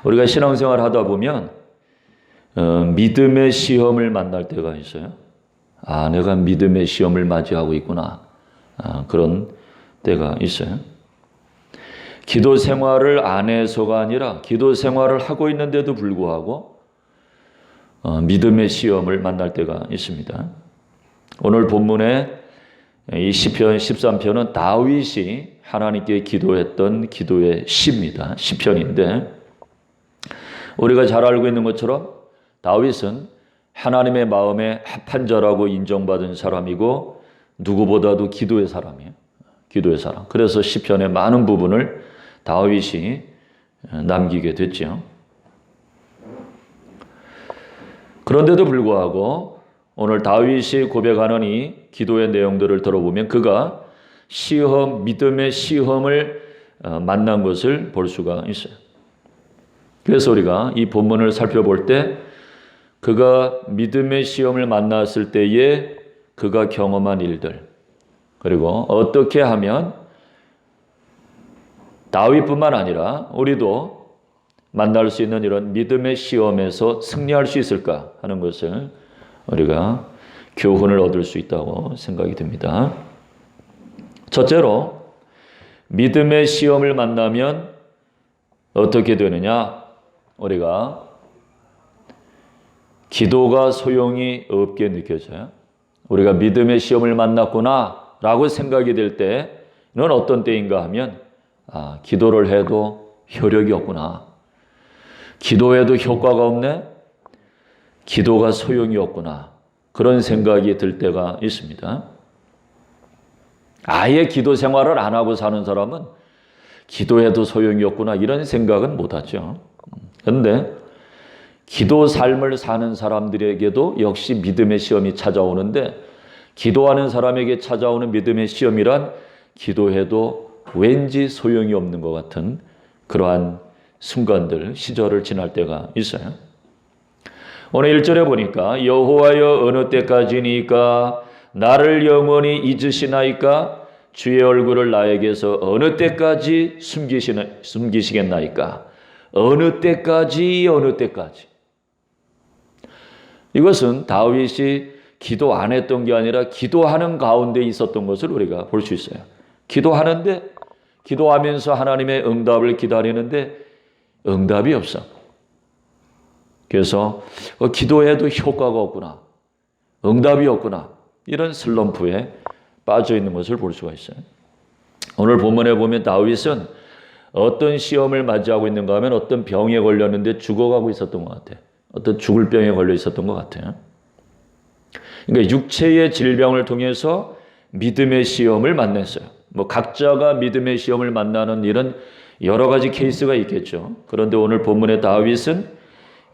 우리가 신앙생활 하다 보면 믿음의 시험을 만날 때가 있어요. 아, 내가 믿음의 시험을 맞이하고 있구나. 그런 때가 있어요. 기도 생활을 안 해서가 아니라 기도 생활을 하고 있는데도 불구하고 믿음의 시험을 만날 때가 있습니다. 오늘 본문의 이 시편 13편은 다윗이 하나님께 기도했던 기도의 시입니다. 시편인데 우리가 잘 알고 있는 것처럼 다윗은 하나님의 마음에 합한 자라고 인정받은 사람이고 누구보다도 기도의 사람이에요. 기도의 사람. 그래서 시편의 많은 부분을 다윗이 남기게 됐죠. 그런데도 불구하고 오늘 다윗이 고백하는 이 기도의 내용들을 들어보면 그가 믿음의 시험을 만난 것을 볼 수가 있어요. 그래서 우리가 이 본문을 살펴볼 때 그가 믿음의 시험을 만났을 때에 그가 경험한 일들, 그리고 어떻게 하면 다윗뿐만 아니라 우리도 만날 수 있는 이런 믿음의 시험에서 승리할 수 있을까 하는 것을 우리가 교훈을 얻을 수 있다고 생각이 듭니다. 첫째로 믿음의 시험을 만나면 어떻게 되느냐? 우리가 기도가 소용이 없게 느껴져요. 우리가 믿음의 시험을 만났구나 라고 생각이 될 때는 어떤 때인가 하면 기도를 해도 효력이 없구나. 기도해도 효과가 없네. 기도가 소용이 없구나. 그런 생각이 들 때가 있습니다. 아예 기도 생활을 안 하고 사는 사람은 기도해도 소용이 없구나 이런 생각은 못 하죠. 그런데 기도 삶을 사는 사람들에게도 역시 믿음의 시험이 찾아오는데 기도하는 사람에게 찾아오는 믿음의 시험이란 기도해도 왠지 소용이 없는 것 같은 그러한 순간들, 시절을 지날 때가 있어요. 오늘 1절에 보니까 여호와여 어느 때까지니까 나를 영원히 잊으시나이까 주의 얼굴을 나에게서 어느 때까지 숨기시겠나이까 어느 때까지. 이것은 다윗이 기도 안 했던 게 아니라 기도하는 가운데 있었던 것을 우리가 볼 수 있어요. 기도하면서 하나님의 응답을 기다리는데 응답이 없어. 그래서 기도해도 효과가 없구나. 응답이 없구나. 이런 슬럼프에 빠져 있는 것을 볼 수가 있어요. 오늘 본문에 보면 다윗은 어떤 시험을 맞이하고 있는가 하면 어떤 병에 걸렸는데 죽어가고 있었던 것 같아요. 어떤 죽을 병에 걸려 있었던 것 같아요. 그러니까 육체의 질병을 통해서 믿음의 시험을 만났어요. 각자가 믿음의 시험을 만나는 일은 여러 가지 케이스가 있겠죠. 그런데 오늘 본문의 다윗은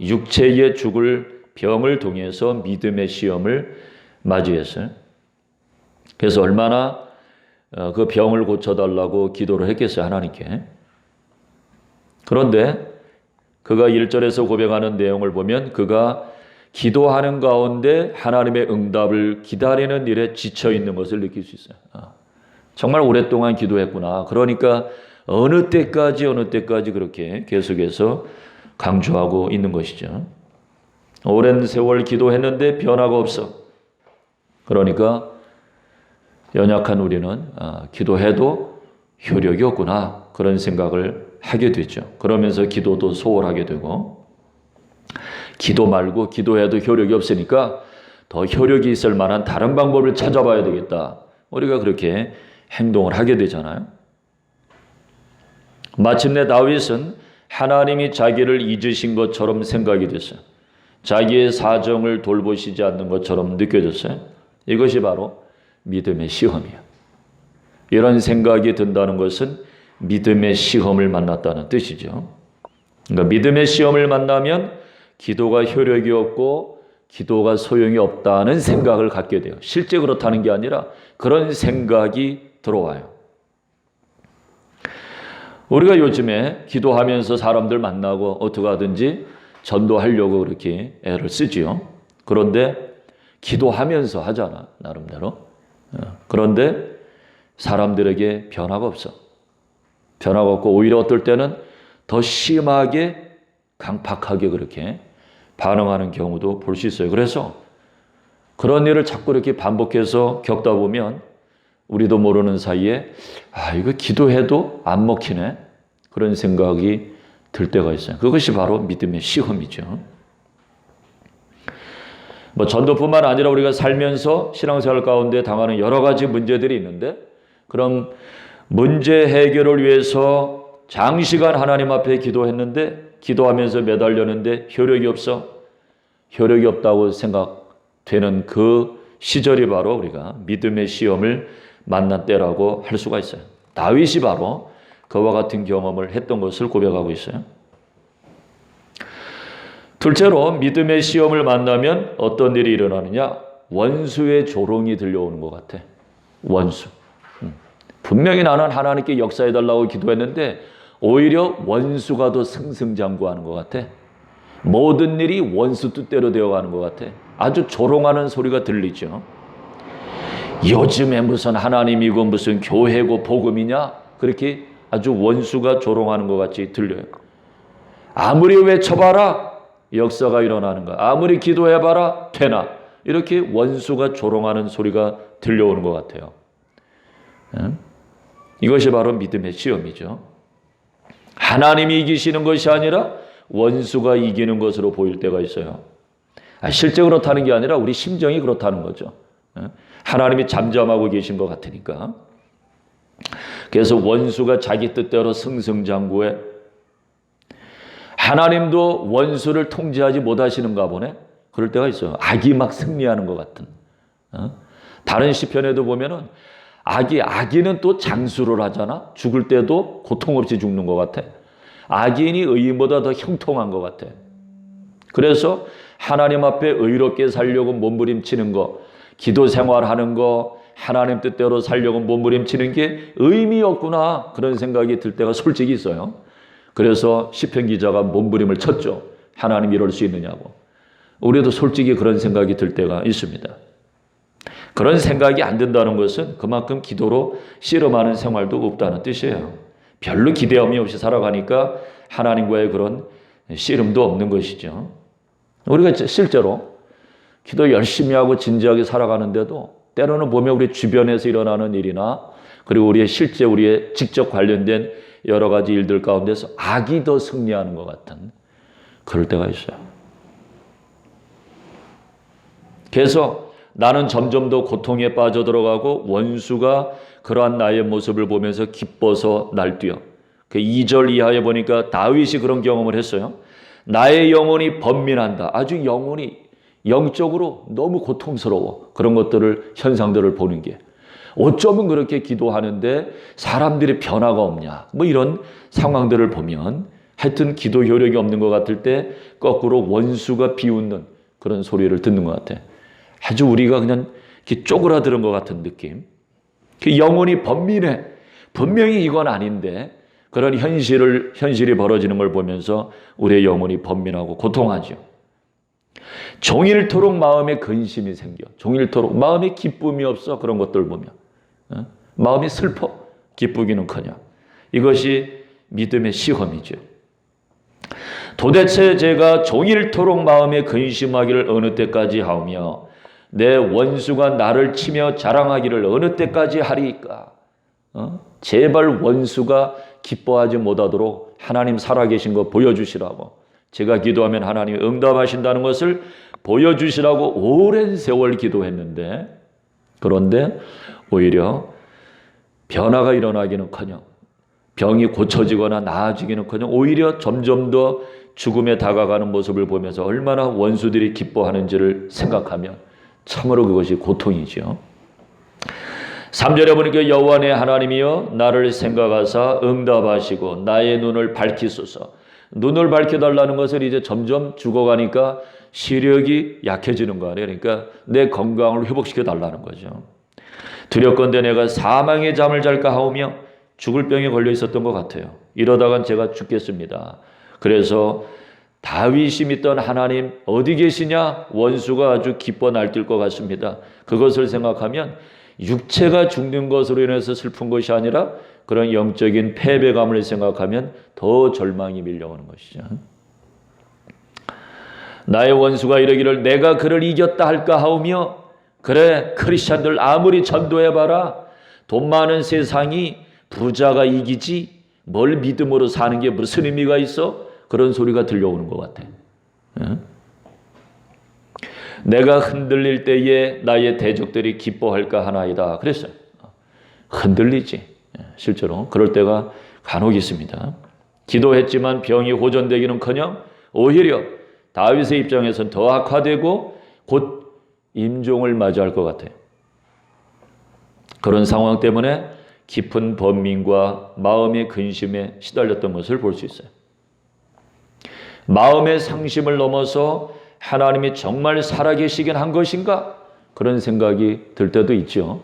육체의 죽을 병을 통해서 믿음의 시험을 맞이했어요. 그래서 얼마나 그 병을 고쳐달라고 기도를 했겠어요, 하나님께. 그런데 그가 1절에서 고백하는 내용을 보면 그가 기도하는 가운데 하나님의 응답을 기다리는 일에 지쳐 있는 것을 느낄 수 있어요. 정말 오랫동안 기도했구나. 그러니까 어느 때까지 그렇게 계속해서 강조하고 있는 것이죠. 오랜 세월 기도했는데 변화가 없어. 그러니까 연약한 우리는 기도해도 효력이 없구나. 그런 생각을 하게 되죠. 그러면서 기도도 소홀하게 되고 기도 말고 기도해도 효력이 없으니까 더 효력이 있을 만한 다른 방법을 찾아봐야 되겠다. 우리가 그렇게 행동을 하게 되잖아요. 마침내 다윗은 하나님이 자기를 잊으신 것처럼 생각이 됐어요. 자기의 사정을 돌보시지 않는 것처럼 느껴졌어요. 이것이 바로 믿음의 시험이에요. 이런 생각이 든다는 것은 믿음의 시험을 만났다는 뜻이죠. 그러니까 믿음의 시험을 만나면 기도가 효력이 없고 기도가 소용이 없다는 생각을 갖게 돼요. 실제 그렇다는 게 아니라 그런 생각이 들어와요. 우리가 요즘에 기도하면서 사람들 만나고 어떻게 하든지 전도하려고 그렇게 애를 쓰지요. 그런데 기도하면서 하잖아, 나름대로. 그런데 사람들에게 변화가 없어. 변화가 없고 오히려 어떨 때는 더 심하게 강팍하게 그렇게 반응하는 경우도 볼 수 있어요. 그래서 그런 일을 자꾸 이렇게 반복해서 겪다 보면 우리도 모르는 사이에 이거 기도해도 안 먹히네, 그런 생각이 들 때가 있어요. 그것이 바로 믿음의 시험이죠. 전도뿐만 아니라 우리가 살면서 신앙생활 가운데 당하는 여러 가지 문제들이 있는데, 그럼 문제 해결을 위해서 장시간 하나님 앞에 기도했는데, 기도하면서 매달렸는데 효력이 없어? 효력이 없다고 생각되는 그 시절이 바로 우리가 믿음의 시험을 만난 때라고 할 수가 있어요. 다윗이 바로 그와 같은 경험을 했던 것을 고백하고 있어요. 둘째로 믿음의 시험을 만나면 어떤 일이 일어나느냐? 원수의 조롱이 들려오는 것 같아. 원수. 분명히 나는 하나님께 역사해달라고 기도했는데 오히려 원수가 더 승승장구하는 것 같아. 모든 일이 원수 뜻대로 되어가는 것 같아. 아주 조롱하는 소리가 들리죠. 요즘에 무슨 하나님이고 무슨 교회고 복음이냐? 그렇게 아주 원수가 조롱하는 것 같이 들려요. 아무리 외쳐봐라 역사가 일어나는 거야. 아무리 기도해봐라 되나. 이렇게 원수가 조롱하는 소리가 들려오는 것 같아요. 이것이 바로 믿음의 시험이죠. 하나님이 이기시는 것이 아니라 원수가 이기는 것으로 보일 때가 있어요. 실제 그렇다는 게 아니라 우리 심정이 그렇다는 거죠. 하나님이 잠잠하고 계신 것 같으니까. 그래서 원수가 자기 뜻대로 승승장구해. 하나님도 원수를 통제하지 못하시는가 보네. 그럴 때가 있어요. 악이 막 승리하는 것 같은. 다른 시편에도 보면은 악인은 또 장수를 하잖아. 죽을 때도 고통 없이 죽는 것 같아. 악인이 의인보다 더 형통한 것 같아. 그래서 하나님 앞에 의롭게 살려고 몸부림치는 거, 기도 생활하는 거, 하나님 뜻대로 살려고 몸부림치는 게 의미 없구나, 그런 생각이 들 때가 솔직히 있어요. 그래서 시편 기자가 몸부림을 쳤죠. 하나님 이럴 수 있느냐고. 우리도 솔직히 그런 생각이 들 때가 있습니다. 그런 생각이 안 든다는 것은 그만큼 기도로 씨름하는 생활도 없다는 뜻이에요. 별로 기대함이 없이 살아가니까 하나님과의 그런 씨름도 없는 것이죠. 우리가 실제로 기도 열심히 하고 진지하게 살아가는데도 때로는 보면 우리 주변에서 일어나는 일이나 그리고 우리의 실제 우리의 직접 관련된 여러 가지 일들 가운데서 악이 더 승리하는 것 같은 그럴 때가 있어요. 그래서 나는 점점 더 고통에 빠져들어가고 원수가 그러한 나의 모습을 보면서 기뻐서 날뛰어. 그 2절 이하에 보니까 다윗이 그런 경험을 했어요. 나의 영혼이 번민한다. 아주 영혼이 영적으로 너무 고통스러워. 그런 것들을, 현상들을 보는 게. 어쩌면 그렇게 기도하는데 사람들이 변화가 없냐. 이런 상황들을 보면 하여튼 기도 효력이 없는 것 같을 때 거꾸로 원수가 비웃는 그런 소리를 듣는 것 같아. 아주 우리가 그냥 이렇게 쪼그라드는 것 같은 느낌. 그 영혼이 번민해. 분명히 이건 아닌데 그런 현실이 벌어지는 걸 보면서 우리의 영혼이 번민하고 고통하죠. 종일토록 마음에 근심이 생겨. 종일토록 마음에 기쁨이 없어. 그런 것들 보면 마음이 슬퍼. 기쁘기는커녕. 이것이 믿음의 시험이죠. 도대체 제가 종일토록 마음에 근심하기를 어느 때까지 하오며 내 원수가 나를 치며 자랑하기를 어느 때까지 하리이까. 제발 원수가 기뻐하지 못하도록 하나님 살아계신 거 보여주시라고. 제가 기도하면 하나님이 응답하신다는 것을 보여주시라고 오랜 세월 기도했는데, 그런데 오히려 변화가 일어나기는커녕 병이 고쳐지거나 나아지기는커녕 오히려 점점 더 죽음에 다가가는 모습을 보면서 얼마나 원수들이 기뻐하는지를 생각하면 참으로 그것이 고통이죠. 3절에 보니까 여호와 내 하나님이여 나를 생각하사 응답하시고 나의 눈을 밝히소서. 눈을 밝혀달라는 것을 이제 점점 죽어가니까 시력이 약해지는 거 아니에요. 그러니까 내 건강을 회복시켜 달라는 거죠. 두렵건대 내가 사망의 잠을 잘까 하오며 죽을 병에 걸려 있었던 것 같아요. 이러다간 제가 죽겠습니다. 그래서 다윗이 믿던 하나님 어디 계시냐? 원수가 아주 기뻐 날뛸 것 같습니다. 그것을 생각하면 육체가 죽는 것으로 인해서 슬픈 것이 아니라 그런 영적인 패배감을 생각하면 더 절망이 밀려오는 것이죠. 나의 원수가 이르기를 내가 그를 이겼다 할까 하오며, 그래 크리스찬들 아무리 전도해봐라 돈 많은 세상이 부자가 이기지 뭘 믿음으로 사는 게 무슨 의미가 있어? 그런 소리가 들려오는 것 같아. 내가 흔들릴 때에 나의 대적들이 기뻐할까 하나이다 그랬어요. 흔들리지. 실제로 그럴 때가 간혹 있습니다. 기도했지만 병이 호전되기는커녕 오히려 다윗의 입장에서는 더 악화되고 곧 임종을 맞이할 것 같아요. 그런 상황 때문에 깊은 번민과 마음의 근심에 시달렸던 것을 볼 수 있어요. 마음의 상심을 넘어서 하나님이 정말 살아계시긴 한 것인가? 그런 생각이 들 때도 있죠.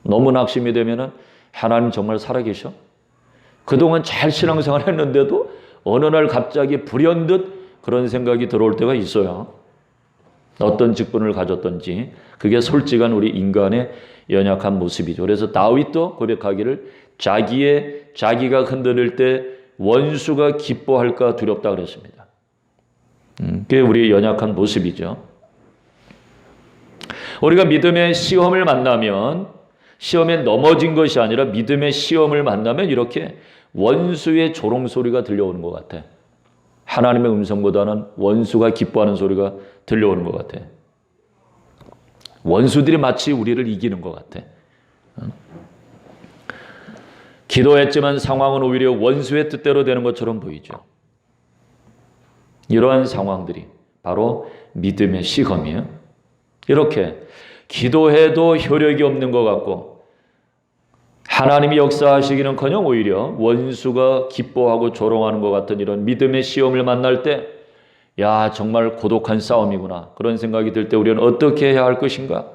너무 낙심이 되면은 하나님 정말 살아계셔? 그동안 잘 신앙생활 했는데도 어느 날 갑자기 불현듯 그런 생각이 들어올 때가 있어요. 어떤 직분을 가졌던지 그게 솔직한 우리 인간의 연약한 모습이죠. 그래서 다윗도 고백하기를 자기가 흔들릴 때 원수가 기뻐할까 두렵다 그랬습니다. 그게 우리의 연약한 모습이죠. 우리가 믿음의 시험을 만나면 시험에 넘어진 것이 아니라 믿음의 시험을 만나면 이렇게 원수의 조롱소리가 들려오는 것 같아. 하나님의 음성보다는 원수가 기뻐하는 소리가 들려오는 것 같아. 원수들이 마치 우리를 이기는 것 같아. 기도했지만 상황은 오히려 원수의 뜻대로 되는 것처럼 보이죠. 이러한 상황들이 바로 믿음의 시험이에요. 이렇게 기도해도 효력이 없는 것 같고 하나님이 역사하시기는커녕 오히려 원수가 기뻐하고 조롱하는 것 같은 이런 믿음의 시험을 만날 때 야 정말 고독한 싸움이구나 그런 생각이 들 때 우리는 어떻게 해야 할 것인가?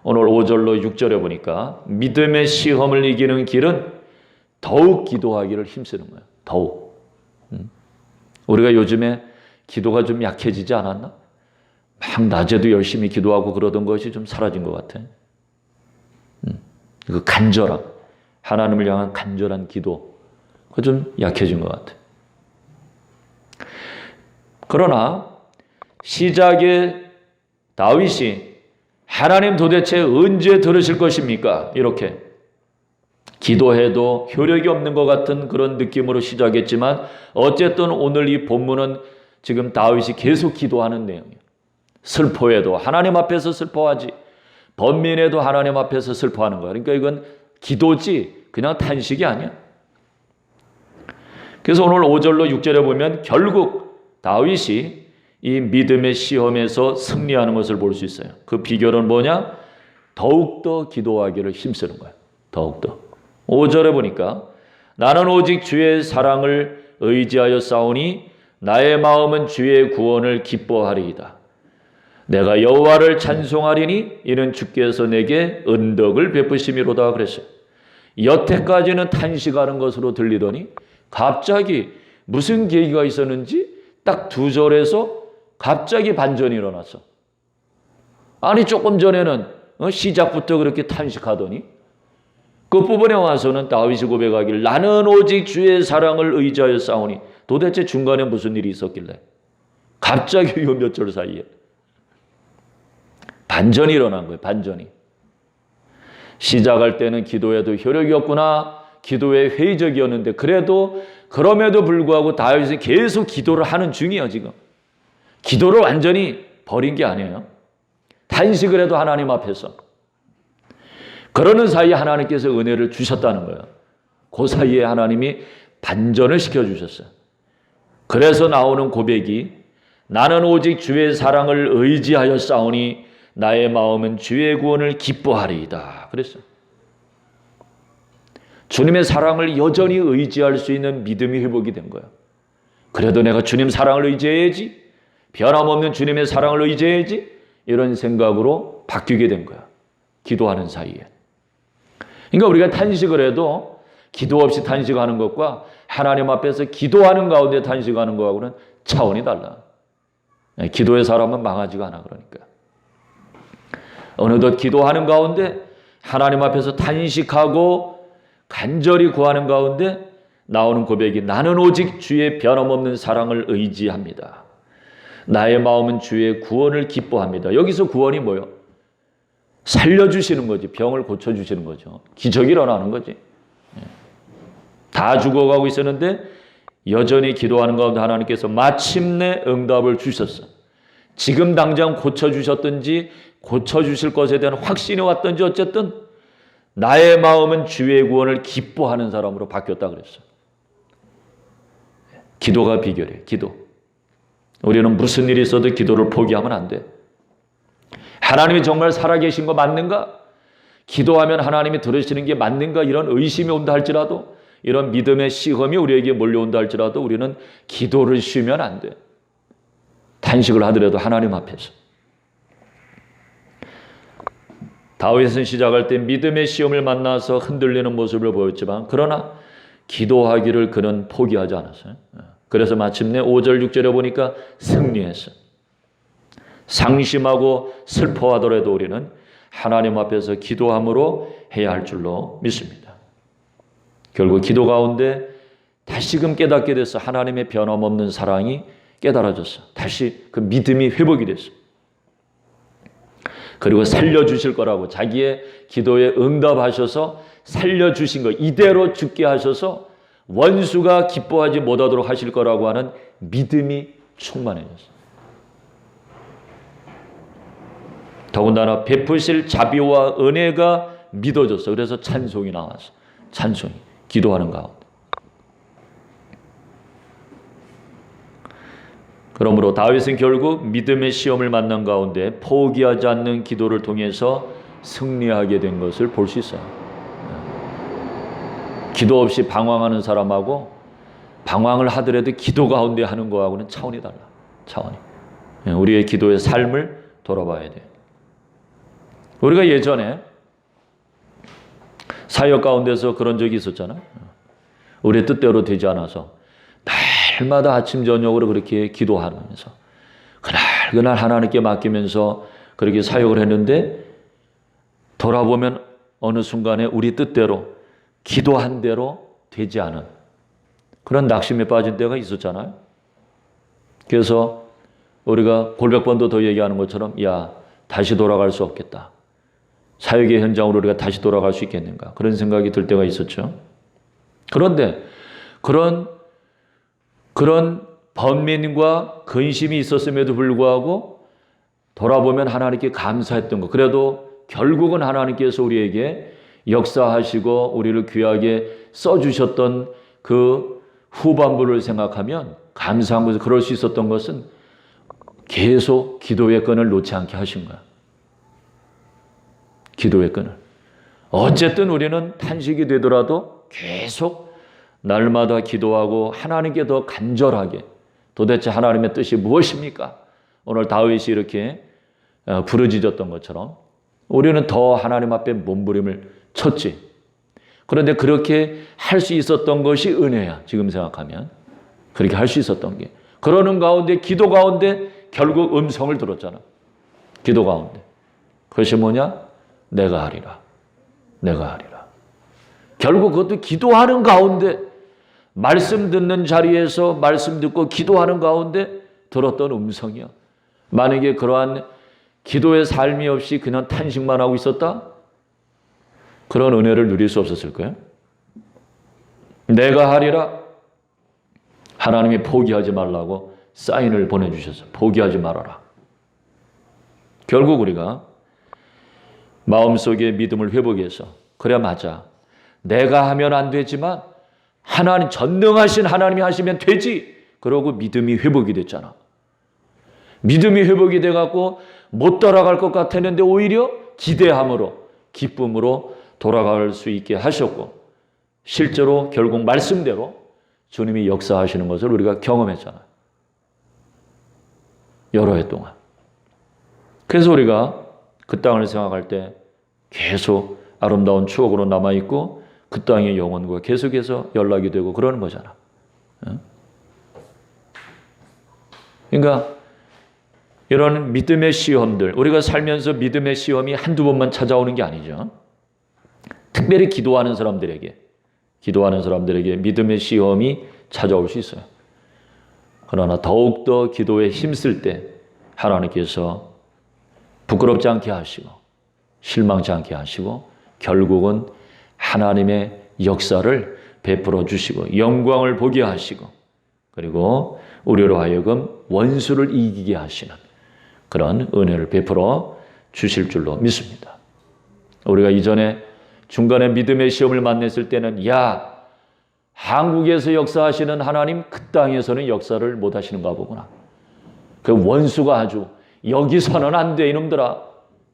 오늘 5절로 6절에 보니까 믿음의 시험을 이기는 길은 더욱 기도하기를 힘쓰는 거예요. 더욱. 우리가 요즘에 기도가 좀 약해지지 않았나? 막 낮에도 열심히 기도하고 그러던 것이 좀 사라진 것 같아. 그 간절함, 하나님을 향한 간절한 기도, 그거 좀 약해진 것 같아. 그러나 시작에 다윗이 하나님 도대체 언제 들으실 것입니까? 이렇게 기도해도 효력이 없는 것 같은 그런 느낌으로 시작했지만 어쨌든 오늘 이 본문은 지금 다윗이 계속 기도하는 내용이에요. 슬퍼해도 하나님 앞에서 슬퍼하지 번민해도 하나님 앞에서 슬퍼하는 거야. 그러니까 이건 기도지 그냥 탄식이 아니야. 그래서 오늘 5절로 6절에 보면 결국 다윗이 이 믿음의 시험에서 승리하는 것을 볼 수 있어요. 그 비결은 뭐냐? 더욱더 기도하기를 힘쓰는 거예요. 더욱더. 5절에 보니까 나는 오직 주의 사랑을 의지하여 싸우니 나의 마음은 주의 구원을 기뻐하리이다. 내가 여호와를 찬송하리니 이는 주께서 내게 은덕을 베푸심이로다 그랬어요. 여태까지는 탄식하는 것으로 들리더니 갑자기 무슨 계기가 있었는지 딱 2절에서 갑자기 반전이 일어났어. 아니 조금 전에는 시작부터 그렇게 탄식하더니 끝부분에 와서는 다윗이 고백하길 나는 오직 주의 사랑을 의지하여 싸우니 도대체 중간에 무슨 일이 있었길래 갑자기 이 몇 절 사이에 반전이 일어난 거예요. 반전이. 시작할 때는 기도에도 효력이 없구나. 기도에 회의적이었는데 그럼에도 불구하고 다윗은 계속 기도를 하는 중이에요. 지금. 기도를 완전히 버린 게 아니에요. 탄식을 해도 하나님 앞에서. 그러는 사이에 하나님께서 은혜를 주셨다는 거예요. 그 사이에 하나님이 반전을 시켜주셨어요. 그래서 나오는 고백이 나는 오직 주의 사랑을 의지하여 싸우니 나의 마음은 주의 구원을 기뻐하리이다. 그랬어요. 주님의 사랑을 여전히 의지할 수 있는 믿음이 회복이 된 거예요. 그래도 내가 주님 사랑을 의지해야지. 변함없는 주님의 사랑을 의지해야지. 이런 생각으로 바뀌게 된 거야. 기도하는 사이에. 그러니까 우리가 탄식을 해도 기도 없이 탄식하는 것과 하나님 앞에서 기도하는 가운데 탄식하는 것하고는 차원이 달라. 기도의 사람은 망하지가 않아. 그러니까. 어느덧 기도하는 가운데 하나님 앞에서 탄식하고 간절히 구하는 가운데 나오는 고백이 나는 오직 주의 변함없는 사랑을 의지합니다. 나의 마음은 주의 구원을 기뻐합니다. 여기서 구원이 뭐요? 살려주시는 거지. 병을 고쳐주시는 거죠. 기적이 일어나는 거지. 다 죽어가고 있었는데 여전히 기도하는 가운데 하나님께서 마침내 응답을 주셨어. 지금 당장 고쳐주셨든지 고쳐주실 것에 대한 확신이 왔든지 어쨌든 나의 마음은 주의 구원을 기뻐하는 사람으로 바뀌었다 그랬어. 기도가 비결이에요. 기도. 우리는 무슨 일이 있어도 기도를 포기하면 안 돼. 하나님이 정말 살아계신 거 맞는가? 기도하면 하나님이 들으시는 게 맞는가? 이런 의심이 온다 할지라도, 이런 믿음의 시험이 우리에게 몰려온다 할지라도 우리는 기도를 쉬면 안 돼. 탄식을 하더라도 하나님 앞에서. 다윗은 시작할 때 믿음의 시험을 만나서 흔들리는 모습을 보였지만 그러나 기도하기를 그는 포기하지 않았어요. 그래서 마침내 5절 6절에 보니까 승리했어요. 상심하고 슬퍼하더라도 우리는 하나님 앞에서 기도함으로 해야 할 줄로 믿습니다. 결국 기도 가운데 다시금 깨닫게 됐어. 하나님의 변함없는 사랑이 깨달아졌어. 다시 그 믿음이 회복이 됐어. 그리고 살려주실 거라고 자기의 기도에 응답하셔서 살려주신 거 이대로 죽게 하셔서 원수가 기뻐하지 못하도록 하실 거라고 하는 믿음이 충만해졌어. 더군다나 베푸실 자비와 은혜가 믿어졌어. 그래서 찬송이 나왔어. 찬송이. 기도하는 가운데. 그러므로 다윗은 결국 믿음의 시험을 만난 가운데 포기하지 않는 기도를 통해서 승리하게 된 것을 볼 수 있어요. 기도 없이 방황하는 사람하고 방황을 하더라도 기도 가운데 하는 거하고는 차원이 달라. 차원이. 우리의 기도의 삶을 돌아봐야 돼요. 우리가 예전에 사역 가운데서 그런 적이 있었잖아요. 우리의 뜻대로 되지 않아서 날마다 아침 저녁으로 그렇게 기도하면서 그날 하나님께 맡기면서 그렇게 사역을 했는데 돌아보면 어느 순간에 우리 뜻대로 기도한 대로 되지 않은 그런 낙심에 빠진 때가 있었잖아요. 그래서 우리가 골백번도 더 얘기하는 것처럼 야 다시 돌아갈 수 없겠다. 사역의 현장으로 우리가 다시 돌아갈 수 있겠는가. 그런 생각이 들 때가 있었죠. 그런데 그런 번민과 근심이 있었음에도 불구하고 돌아보면 하나님께 감사했던 것. 그래도 결국은 하나님께서 우리에게 역사하시고 우리를 귀하게 써주셨던 그 후반부를 생각하면 감사한 것을 그럴 수 있었던 것은 계속 기도의 끈을 놓지 않게 하신 거야. 기도의 끈을. 어쨌든 우리는 탄식이 되더라도 계속 날마다 기도하고 하나님께 더 간절하게 도대체 하나님의 뜻이 무엇입니까? 오늘 다윗이 이렇게 부르짖었던 것처럼 우리는 더 하나님 앞에 몸부림을 쳤지. 그런데 그렇게 할 수 있었던 것이 은혜야. 지금 생각하면. 그렇게 할 수 있었던 게. 그러는 가운데 기도 가운데 결국 음성을 들었잖아. 기도 가운데. 그것이 뭐냐? 내가 하리라. 내가 하리라. 결국 그것도 기도하는 가운데 말씀 듣는 자리에서 말씀 듣고 기도하는 가운데 들었던 음성이야. 만약에 그러한 기도의 삶이 없이 그냥 탄식만 하고 있었다? 그런 은혜를 누릴 수 없었을 거예요. 내가 하리라. 하나님이 포기하지 말라고 사인을 보내주셔서 포기하지 말아라. 결국 우리가 마음속의 믿음을 회복해서 그래 맞아. 내가 하면 안 되지만 하나님 전능하신 하나님이 하시면 되지. 그러고 믿음이 회복이 됐잖아. 믿음이 회복이 돼갖고 못 따라갈 것 같았는데 오히려 기대함으로 기쁨으로 돌아갈 수 있게 하셨고 실제로 결국 말씀대로 주님이 역사하시는 것을 우리가 경험했잖아요. 여러 해 동안. 그래서 우리가 그 땅을 생각할 때 계속 아름다운 추억으로 남아있고 그 땅의 영혼과 계속해서 연락이 되고 그러는 거잖아. 그러니까 이런 믿음의 시험들, 우리가 살면서 믿음의 시험이 한두 번만 찾아오는 게 아니죠. 특별히 기도하는 사람들에게 믿음의 시험이 찾아올 수 있어요. 그러나 더욱더 기도에 힘쓸 때 하나님께서 부끄럽지 않게 하시고 실망치 않게 하시고 결국은 하나님의 역사를 베풀어 주시고 영광을 보게 하시고 그리고 우리로 하여금 원수를 이기게 하시는 그런 은혜를 베풀어 주실 줄로 믿습니다. 우리가 이전에 중간에 믿음의 시험을 만났을 때는 야, 한국에서 역사하시는 하나님 그 땅에서는 역사를 못 하시는가 보구나. 그 원수가 아주 여기서는 안 돼 이놈들아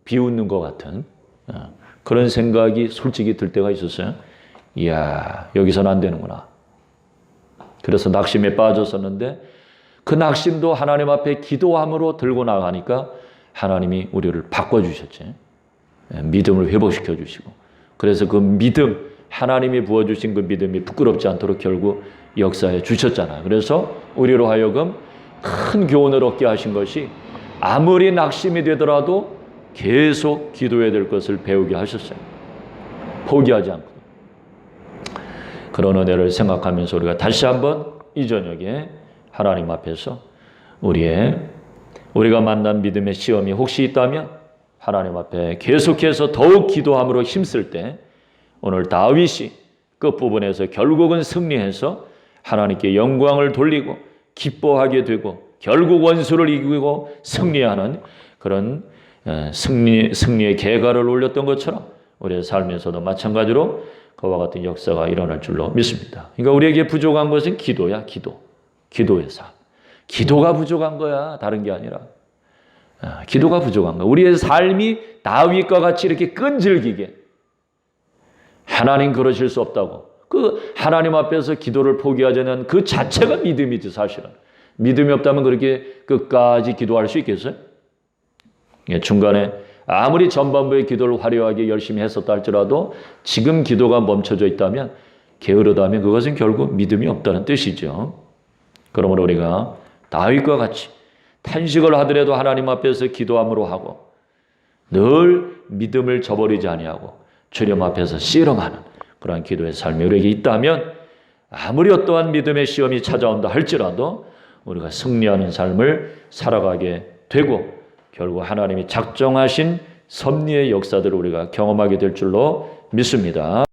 비웃는 것 같은 그런 생각이 솔직히 들 때가 있었어요. 이야, 여기서는 안 되는구나. 그래서 낙심에 빠졌었는데 그 낙심도 하나님 앞에 기도함으로 들고 나가니까 하나님이 우리를 바꿔주셨지. 믿음을 회복시켜 주시고 그래서 그 믿음, 하나님이 부어주신 그 믿음이 부끄럽지 않도록 결국 역사해 주셨잖아요. 그래서 우리로 하여금 큰 교훈을 얻게 하신 것이 아무리 낙심이 되더라도 계속 기도해야 될 것을 배우게 하셨어요. 포기하지 않고. 그런 은혜를 생각하면서 우리가 다시 한번 이 저녁에 하나님 앞에서 우리가 만난 믿음의 시험이 혹시 있다면 하나님 앞에 계속해서 더욱 기도함으로 힘쓸 때 오늘 다윗이 끝부분에서 결국은 승리해서 하나님께 영광을 돌리고 기뻐하게 되고 결국 원수를 이기고 승리하는 그런 승리의 계가를 올렸던 것처럼 우리의 삶에서도 마찬가지로 그와 같은 역사가 일어날 줄로 믿습니다. 그러니까 우리에게 부족한 것은 기도야, 기도의 삶. 기도가 부족한 거야, 다른 게 아니라. 기도가 부족한 거야. 우리의 삶이 다윗과 같이 이렇게 끈질기게 하나님 그러실 수 없다고. 그 하나님 앞에서 기도를 포기하자는 그 자체가 믿음이지 사실은. 믿음이 없다면 그렇게 끝까지 기도할 수 있겠어요? 중간에 아무리 전반부의 기도를 화려하게 열심히 했었다 할지라도 지금 기도가 멈춰져 있다면 게으르다면 그것은 결국 믿음이 없다는 뜻이죠. 그러므로 우리가 다윗과 같이 탄식을 하더라도 하나님 앞에서 기도함으로 하고 늘 믿음을 저버리지 아니하고 주님 앞에서 씨름하는 그러한 기도의 삶이 우리에게 있다면 아무리 어떠한 믿음의 시험이 찾아온다 할지라도 우리가 승리하는 삶을 살아가게 되고 결국 하나님이 작정하신 섭리의 역사들을 우리가 경험하게 될 줄로 믿습니다.